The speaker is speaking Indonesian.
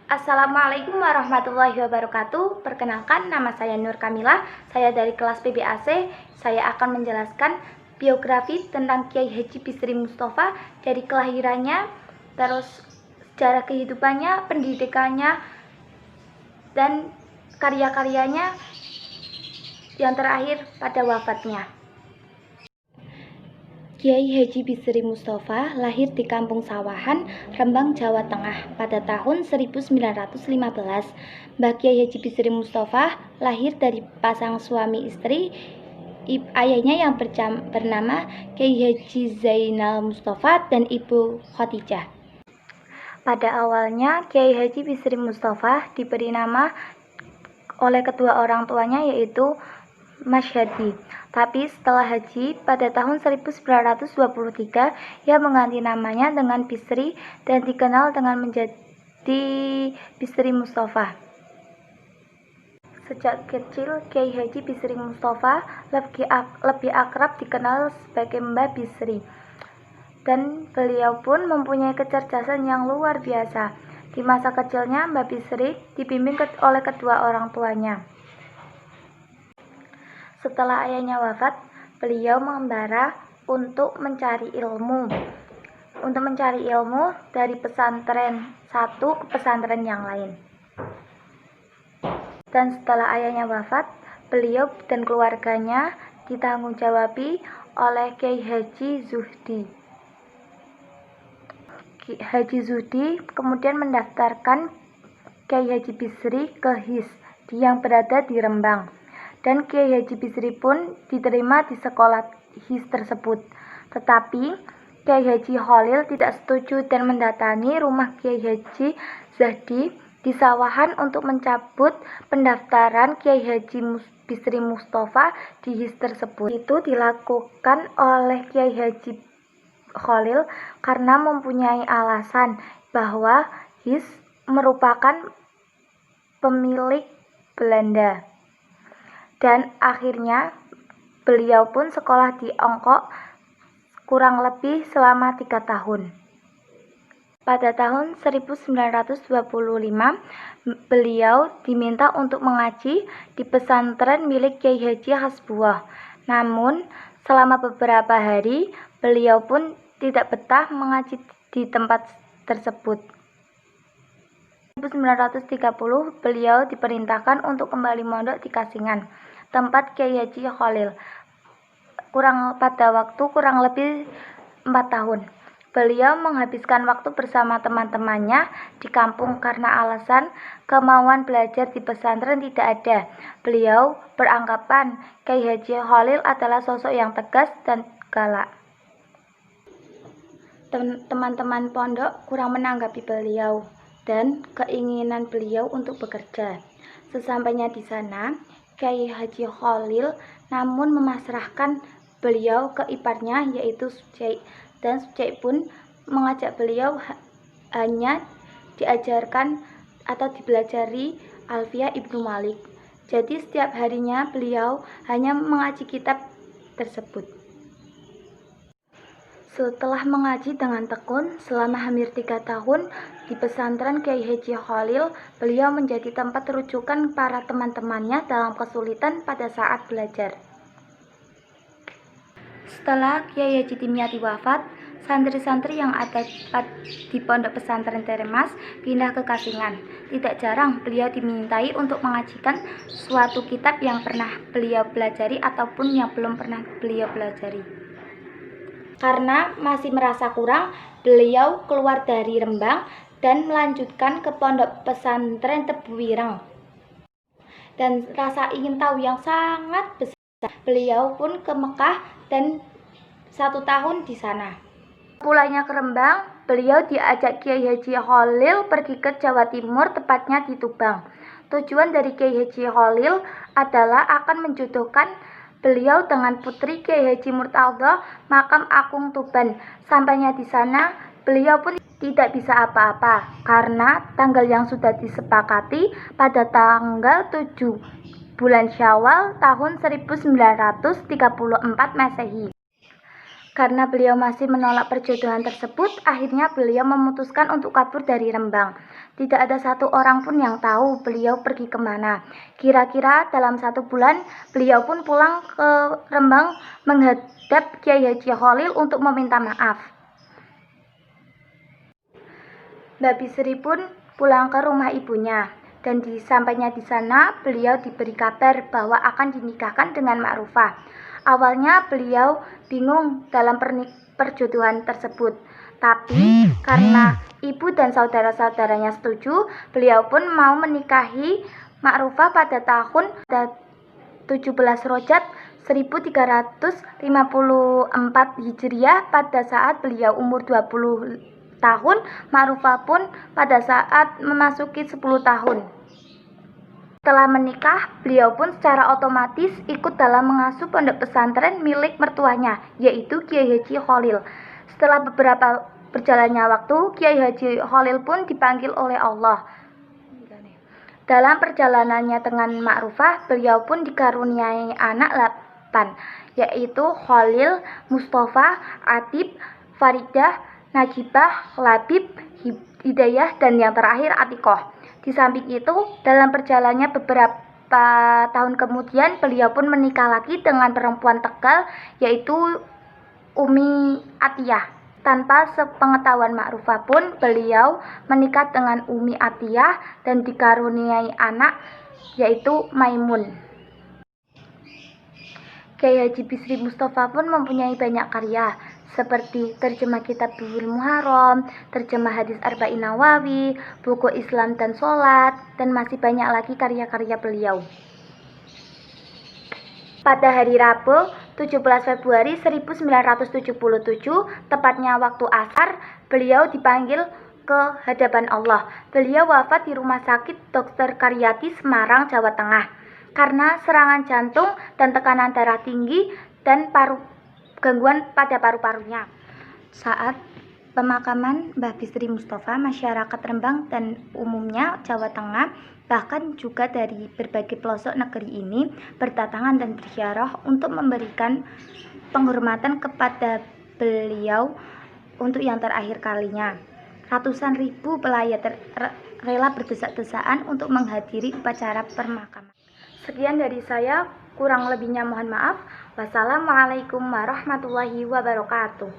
Assalamualaikum warahmatullahi wabarakatuh. Perkenalkan, nama saya Nur Kamila. Saya dari kelas PBAC. Saya akan menjelaskan biografi tentang Kiai Haji Bisri Mustafa dari kelahirannya, terus sejarah kehidupannya, pendidikannya, dan karya-karyanya yang terakhir pada wafatnya. Kiai Haji Bisri Mustafa lahir di Kampung Sawahan, Rembang, Jawa Tengah pada tahun 1915. Mbah Kiai Haji Bisri Mustafa lahir dari pasangan suami istri. Ayahnya yang bernama Kiai Haji Zainal Mustafa dan ibu Khadijah. Pada awalnya Kiai Haji Bisri Mustafa diberi nama oleh kedua orang tuanya, yaitu Mas Hadi. Tapi setelah haji pada tahun 1923, ia mengganti namanya dengan Bisri dan dikenal dengan menjadi Bisri Mustafa. Sejak kecil, Kiai Haji Bisri Mustafa lebih akrab dikenal sebagai Mbah Bisri. Dan beliau pun mempunyai kecerdasan yang luar biasa. Di masa kecilnya, Mbah Bisri dibimbing oleh kedua orang tuanya. Setelah ayahnya wafat, beliau mengembara untuk mencari ilmu. Dari pesantren satu ke pesantren yang lain. Dan setelah ayahnya wafat, beliau dan keluarganya ditanggung-jawabi oleh Kiai Haji Zuhdi. Haji Zuhdi kemudian mendaftarkan Kiai Haji Bisri ke HIS yang berada di Rembang. Dan Kiai Haji Bisri pun diterima di sekolah HIS tersebut. Tetapi Kiai Haji Khalil tidak setuju dan mendatangi rumah Kiai Haji Zahdi di Sawahan untuk mencabut pendaftaran Kiai Haji Bisri Mustafa di HIS tersebut. Itu dilakukan oleh Kiai Haji Khalil karena mempunyai alasan bahwa HIS merupakan pemilik Belanda. Dan akhirnya beliau pun sekolah di Ongkok kurang lebih selama 3 tahun. Pada tahun 1925, beliau diminta untuk mengaji di pesantren milik Kiai Haji Hasbuah. Namun, selama beberapa hari, beliau pun tidak betah mengaji di tempat tersebut. 1930, beliau diperintahkan untuk kembali mondok di Kasingan, tempat Kiai Haji Khalil. Pada waktu kurang lebih 4 tahun. Beliau menghabiskan waktu bersama teman-temannya di kampung karena alasan kemauan belajar di pesantren tidak ada. Beliau beranggapan Kiai Haji Khalil adalah sosok yang tegas dan galak. Teman-teman pondok kurang menanggapi beliau dan keinginan beliau untuk bekerja. Sesampainya di sana, Kiai Haji Khalil namun memasrahkan beliau ke iparnya, yaitu Sucai. Dan Sucai pun mengajak beliau hanya diajarkan atau dipelajari Alfiah Ibnu Malik. Jadi setiap harinya beliau hanya mengaji kitab tersebut. Setelah mengaji dengan tekun selama hampir 3 tahun di pesantren Kiai Haji Khalil, beliau menjadi tempat rujukan para teman-temannya dalam kesulitan pada saat belajar. Setelah Kiai Haji Dimyati wafat, santri-santri yang ada di pondok pesantren Teremas pindah ke Kasingan. Tidak jarang beliau dimintai untuk mengajikan suatu kitab yang pernah beliau pelajari ataupun yang belum pernah beliau pelajari. Karena masih merasa kurang, beliau keluar dari Rembang dan melanjutkan ke pondok pesantren Tebuireng. Dan rasa ingin tahu yang sangat besar, beliau pun ke Mekah dan 1 tahun di sana. Pulangnya ke Rembang, beliau diajak Kiai Haji Khalil pergi ke Jawa Timur, tepatnya di Tuban. Tujuan dari Kiai Haji Khalil adalah akan menjodohkan beliau dengan putri Kiai Haji Murtadha Makam Akung Tuban. Sampainya di sana, beliau pun tidak bisa apa-apa karena tanggal yang sudah disepakati pada tanggal 7 bulan Syawal tahun 1934 Masehi. Karena beliau masih menolak perjodohan tersebut, akhirnya beliau memutuskan untuk kabur dari Rembang. Tidak ada satu orang pun yang tahu beliau pergi kemana. Kira-kira dalam 1 bulan, beliau pun pulang ke Rembang menghadap Kiai Haji Kholil untuk meminta maaf. Mbak Bisri pun pulang ke rumah ibunya. Dan sampainya di sana, beliau diberi kabar bahwa akan dinikahkan dengan Ma'rufah. Awalnya beliau bingung dalam perjodohan tersebut, tapi karena ibu dan saudara-saudaranya setuju, beliau pun mau menikahi Ma'rufah pada tahun 17 Rojab 1354 Hijriah pada saat beliau umur 20 tahun, Ma'rufah pun pada saat memasuki 10 tahun. Setelah menikah, beliau pun secara otomatis ikut dalam mengasuh pondok pesantren milik mertuanya, yaitu Kiai Haji Kholil. Setelah beberapa berjalannya waktu, Kiai Haji Kholil pun dipanggil oleh Allah. Dalam perjalanannya dengan Ma'rufah, beliau pun dikaruniai anak 8, yaitu Kholil, Mustafa, Atib, Faridah, Najibah, Labib, Hidayah, dan yang terakhir Atikoh. Di samping itu, dalam perjalanannya beberapa tahun kemudian, beliau pun menikah lagi dengan perempuan Tegal, yaitu Umi Atiyah. Tanpa sepengetahuan Ma'rufah pun, beliau menikah dengan Umi Atiyah dan dikaruniai anak, yaitu Maimun. Kiai Haji Bisri Mustafa pun mempunyai banyak karya, seperti terjemah kitab Bulughul Muharram, terjemah hadis Arba'in Nawawi, buku Islam dan Sholat, dan masih banyak lagi karya-karya beliau. Pada hari Rabu, 17 Februari 1977, tepatnya waktu asar, beliau dipanggil ke hadapan Allah. Beliau wafat di Rumah Sakit Dr. Karyati, Semarang, Jawa Tengah, karena serangan jantung dan tekanan darah tinggi dan gangguan pada paru-parunya. Saat pemakaman Mbah Bisri Mustafa, masyarakat Rembang dan umumnya Jawa Tengah, bahkan juga dari berbagai pelosok negeri ini berdatangan dan berziarah untuk memberikan penghormatan kepada beliau untuk yang terakhir kalinya. Ratusan ribu pelayat rela berdesak-desakan untuk menghadiri upacara pemakaman. Sekian dari saya, kurang lebihnya mohon maaf. Wassalamualaikum warahmatullahi wabarakatuh.